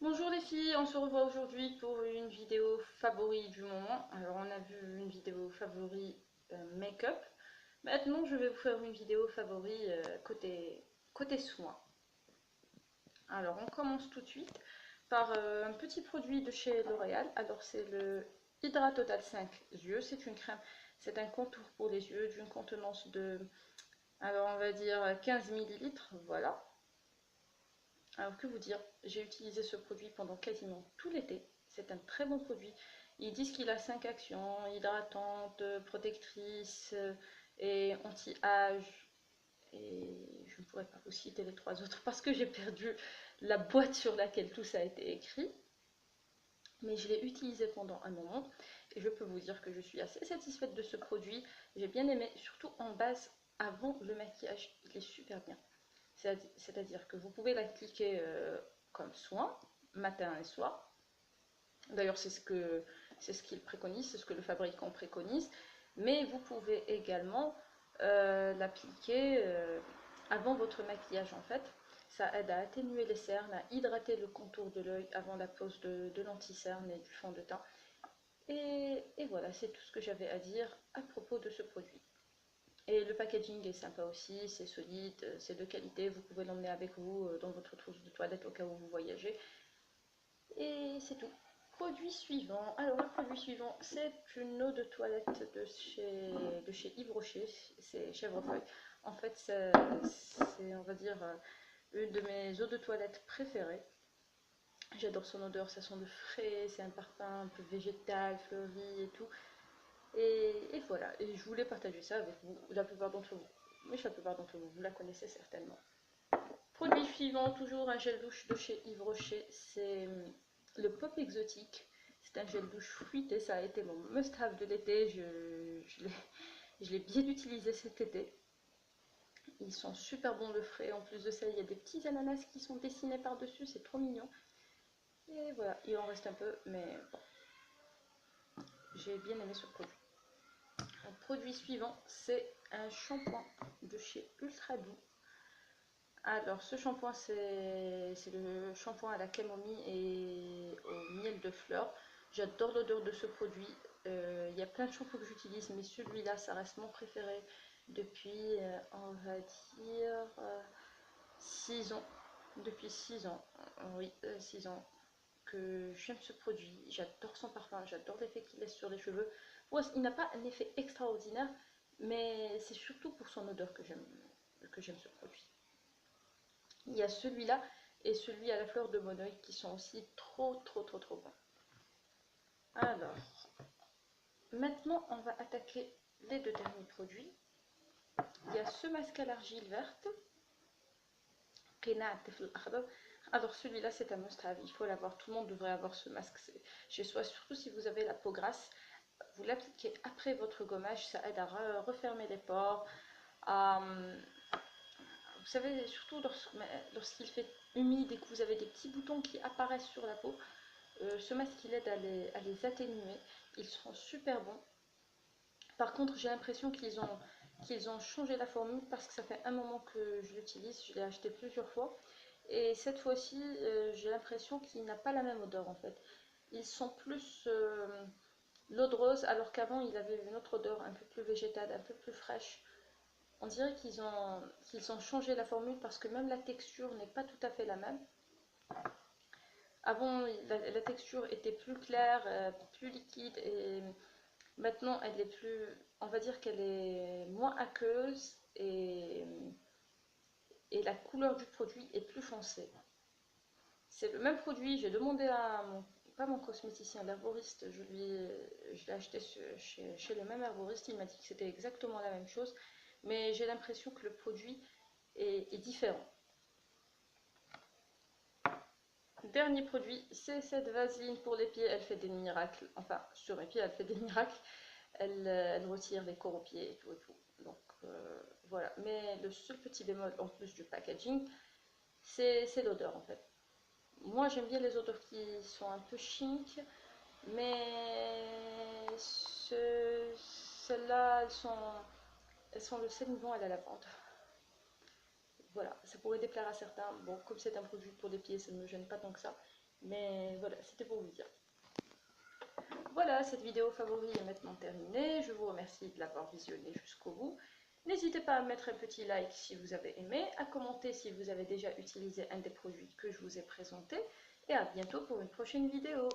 Bonjour les filles, on se revoit aujourd'hui pour une vidéo favori du moment. Alors on a vu une vidéo favori make-up. Maintenant je vais vous faire une vidéo favori côté soins. Alors on commence tout de suite par un petit produit de chez L'Oréal. Alors c'est le Hydra Total 5 yeux. C'est une crème, c'est un contour pour les yeux d'une contenance de, alors on va dire 15 millilitres. Voilà. Alors que vous dire, j'ai utilisé ce produit pendant quasiment tout l'été. C'est un très bon produit. Ils disent qu'il a 5 actions, hydratante, protectrice et anti-âge. Et je ne pourrais pas vous citer les 3 autres parce que j'ai perdu la boîte sur laquelle tout ça a été écrit. Mais je l'ai utilisé pendant un moment et je peux vous dire que je suis assez satisfaite de ce produit. J'ai bien aimé, surtout en base avant le maquillage. Il est super bien. C'est-à-dire que vous pouvez l'appliquer comme soin, matin et soir. D'ailleurs, c'est ce qu'il préconise, c'est ce que le fabricant préconise. Mais vous pouvez également l'appliquer avant votre maquillage en fait. Ça aide à atténuer les cernes, à hydrater le contour de l'œil avant la pose de l'anti-cerne et du fond de teint. Et voilà, c'est tout ce que j'avais à dire à propos de ce produit. Et le packaging est sympa aussi, c'est solide, c'est de qualité, vous pouvez l'emmener avec vous dans votre trousse de toilette au cas où vous voyagez. Et c'est tout. Produit suivant. Alors le produit suivant, c'est une eau de toilette de chez Yves Rocher, c'est Chèvrefeuille. En fait, c'est on va dire, une de mes eaux de toilette préférées. J'adore son odeur, ça sent le frais, c'est un parfum un peu végétal, fleuri et tout. Et voilà, et je voulais partager ça avec vous, la plupart d'entre vous. Mais la plupart d'entre vous, vous la connaissez certainement. Produit suivant, toujours un gel douche de chez Yves Rocher, c'est le Pop Exotique. C'est un gel douche fruité, ça a été mon must-have de l'été, je l'ai bien utilisé cet été. Ils sont super bons de frais, en plus de ça il y a des petits ananas qui sont dessinés par-dessus, c'est trop mignon. Et voilà, il en reste un peu, mais bon, j'ai bien aimé ce produit. Le produit suivant, c'est un shampoing de chez Ultra Doux. Alors, ce shampoing, c'est le shampoing à la camomille et au miel de fleurs. J'adore l'odeur de ce produit. Il y a plein de shampoings que j'utilise, mais celui-là, ça reste mon préféré depuis, on va dire, 6 ans. Depuis 6 ans, oui, 6 ans que j'aime ce produit. J'adore son parfum, j'adore l'effet qu'il laisse sur les cheveux. Ouais, il n'a pas un effet extraordinaire, mais c'est surtout pour son odeur que j'aime ce produit. Il y a celui-là et celui à la fleur de mon oeil qui sont aussi trop bons. Alors, maintenant on va attaquer les deux derniers produits. Il y a ce masque à l'argile verte. Alors celui-là c'est un must-have, il faut l'avoir, tout le monde devrait avoir ce masque chez soi, surtout si vous avez la peau grasse. Vous l'appliquez après votre gommage, ça aide à refermer les pores, à, vous savez, surtout lorsqu'il fait humide et que vous avez des petits boutons qui apparaissent sur la peau, ce masque il aide à les atténuer. Ils seront super bons. Par contre, j'ai l'impression qu'ils ont changé la formule parce que ça fait un moment que je l'utilise. Je l'ai acheté plusieurs fois. Et cette fois-ci, j'ai l'impression qu'il n'a pas la même odeur en fait. Ils sont plus l'eau de rose alors qu'avant il avait une autre odeur un peu plus végétale, un peu plus fraîche. On dirait qu'ils ont changé la formule parce que même la texture n'est pas tout à fait la même. Avant, la texture était plus claire, plus liquide et maintenant elle est plus, on va dire qu'elle est moins aqueuse et la couleur du produit est plus foncée. C'est le même produit, j'ai demandé à pas mon cosméticien, l'herboriste, je l'ai acheté chez le même herboriste, il m'a dit que c'était exactement la même chose, mais j'ai l'impression que le produit est différent. Dernier produit, c'est cette vaseline pour les pieds, elle fait des miracles, enfin sur mes pieds elle fait des miracles, elle retire les corps aux pieds et tout et tout. Donc voilà, mais le seul petit bémol en plus du packaging, c'est l'odeur en fait. Moi j'aime bien les odeurs qui sont un peu chimiques, mais celles-là elles sont le sel-mouvant à la lavande. Voilà, ça pourrait déplaire à certains. Bon, comme c'est un produit pour les pieds, ça ne me gêne pas tant que ça. Mais voilà, c'était pour vous dire. Voilà, cette vidéo favori est maintenant terminée. Je vous remercie de l'avoir visionnée jusqu'au bout. N'hésitez pas à mettre un petit like si vous avez aimé, à commenter si vous avez déjà utilisé un des produits que je vous ai présentés, et à bientôt pour une prochaine vidéo.